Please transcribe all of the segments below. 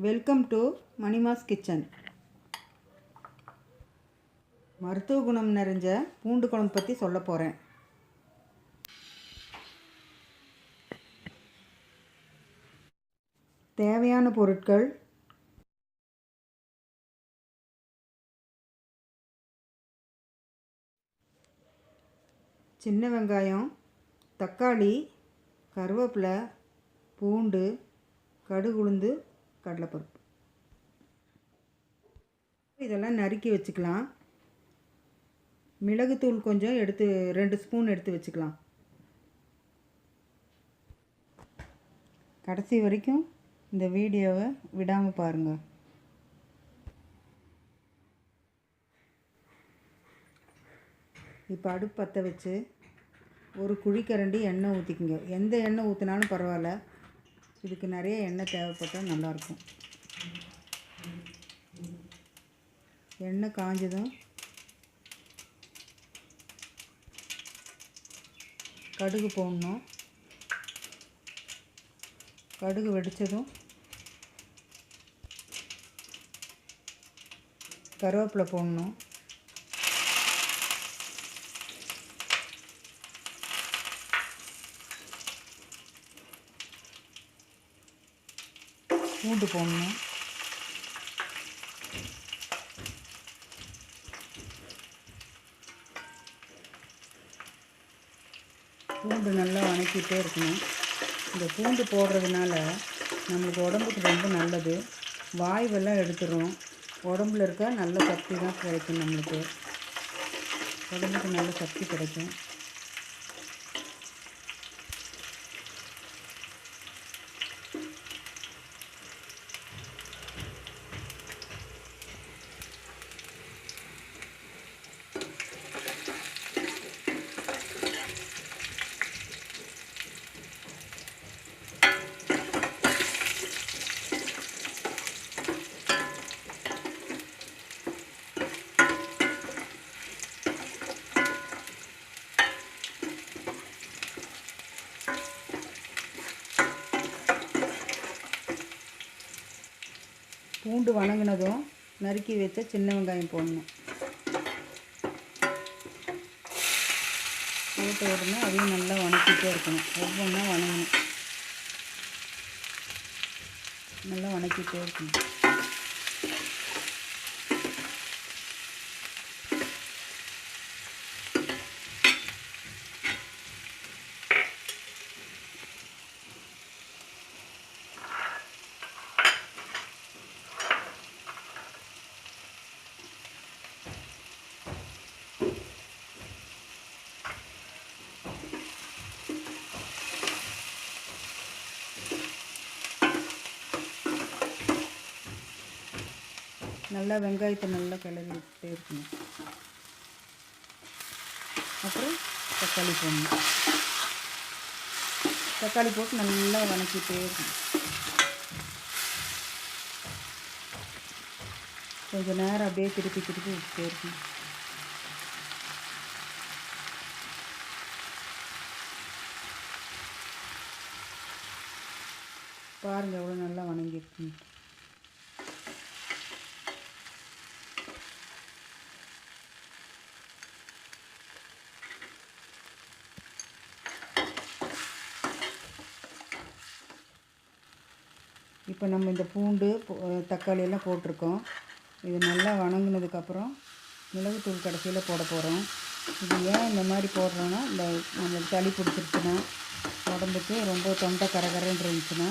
Welcome to மணிமாஸ் kitchen. மருத்துவ குணம் நிறைஞ்ச பூண்டு குழம்பு பற்றி சொல்ல போகிறேன். தேவையான பொருட்கள்: சின்ன வெங்காயம், தக்காளி, கருவேப்பிலை, பூண்டு, கடுகு, உளுந்து, கடலைப்பருப்பு. இதெல்லாம் நறுக்கி வச்சுக்கலாம். மிளகுத்தூள் கொஞ்சம் 2 ஸ்பூன் எடுத்து வச்சுக்கலாம். கடைசி வரைக்கும் இந்த வீடியோவை விடாமல் பாருங்கள். இப்போ அடுப்பு பற்ற வச்சு ஒரு குழிக்கரண்டி எண்ணெய் ஊற்றிக்குங்க. எந்த எண்ணெய் ஊற்றினாலும் பரவாயில்ல, இதுக்கு நிறைய எண்ணெய் தேவைப்பட்டால் நல்லாயிருக்கும். எண்ணெய் காஞ்சதும் கடுகு போடணும். கடுகு வெடித்ததும் கருவேப்பிலை போடணும். பூண்டு போடணும். பூண்டு நல்லா வணக்கிட்டே இருக்கணும். இந்த பூண்டு போடுறதுனால நம்மளுக்கு உடம்புக்கு ரொம்ப நல்லது. வாய்வெல்லாம் எடுத்துடும். உடம்புல இருக்க நல்ல சக்தி தான் கிடைக்கும். நம்மளுக்கு உடம்புக்கு நல்ல சக்தி கிடைக்கும். பூண்டு வணங்கினதும் நறுக்கி வச்ச சின்ன வெங்காயம் போடணும். போட்ட உடனே அதையும் நல்லா வணக்கிட்டே இருக்கணும். ஒவ்வொன்றா வணங்கணும். நல்லா வணக்கிட்டே இருக்கணும். நல்லா வெங்காயத்தை நல்லா கிளறி விட்டுட்டே இருக்கணும். அப்புறம் தக்காளி போடணும். தக்காளி போட்டு நல்லா வணக்கிட்டே இருக்கணும். கொஞ்சம் நேரம் அப்படியே திருப்பி விட்டுட்டே இருக்கணும். பாருங்கள் எவ்வளோ நல்லா வணங்கிருக்கு. இப்போ நம்ம இந்த பூண்டு தக்காளி எல்லாம் போட்டிருக்கோம். இது நல்லா வணங்கினதுக்கப்புறம் மிளகுத்தூள் கடைசியில் போட போகிறோம். இது ஏன் இந்த மாதிரி போடுறோன்னா, இந்த நம்மளுக்கு சளி பிடிச்சிருச்சுன்னா, உடம்புக்கு ரொம்ப தொண்டை கரகரன்னு இருந்துச்சுன்னா,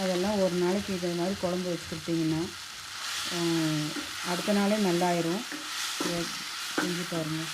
அதெல்லாம் ஒரு நாளைக்கு இது மாதிரி குழம்பு வச்சு கொடுத்தீங்கன்னா அடுத்த நாளே நல்லாயிரும். செஞ்சு பாருங்கள்.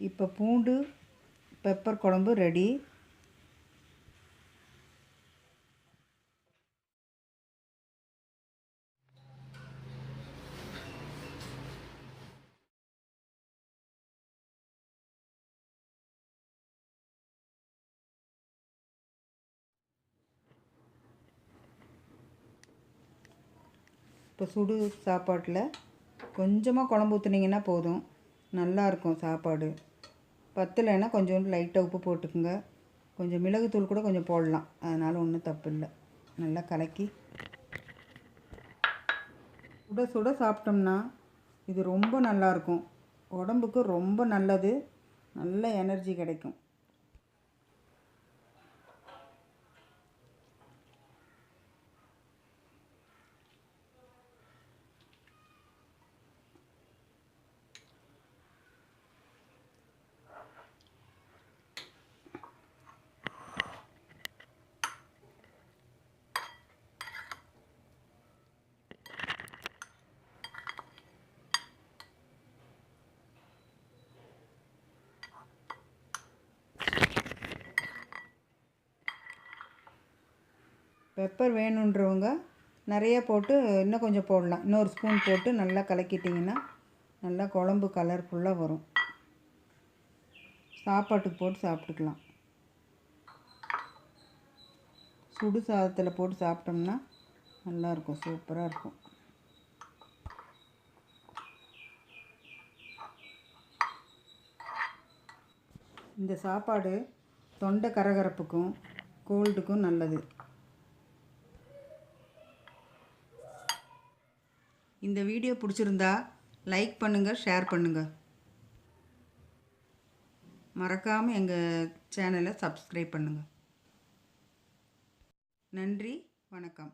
இப்போ பூண்டு பெப்பர் குழம்பு ரெடி. இப்போ சுடு சாப்பாட்டில் கொஞ்சமாக குழம்பு ஊற்றுனீங்கன்னா போதும், நல்லாயிருக்கும் சாப்பாடு. பத்தலைன்னா கொஞ்சோண்டு லைட்டாக உப்பு போட்டுக்குங்க. கொஞ்சம் மிளகுத்தூள் கூட கொஞ்சம் போடலாம், அதனால் ஒன்றும் தப்பு இல்லை. நல்லா கலக்கி சுட சுட சாப்பிட்டோம்னா இது ரொம்ப நல்லாயிருக்கும். உடம்புக்கு ரொம்ப நல்லது, நல்ல எனர்ஜி கிடைக்கும். பெப்பர் வேணுன்றவங்க நிறைய போட்டு இன்னும் கொஞ்சம் போடலாம். இன்னொரு ஸ்பூன் போட்டு நல்லா கலக்கிட்டிங்கன்னா நல்லா குழம்பு கலர்ஃபுல்லாக வரும். சாப்பாட்டுக்கு போட்டு சாப்பிட்டுக்கலாம். சுடு சாதத்தில் போட்டு சாப்பிட்டோம்னா நல்லாயிருக்கும், சூப்பராக இருக்கும். இந்த சாப்பாடு தொண்டை கரகரப்புக்கும் கோல்டுக்கும் நல்லது. இந்த வீடியோ பிடிச்சிருந்தா லைக் பண்ணுங்கள், ஷேர் பண்ணுங்கள். மறக்காமல் எங்கள் சேனலை சப்ஸ்கிரைப் பண்ணுங்கள். நன்றி, வணக்கம்.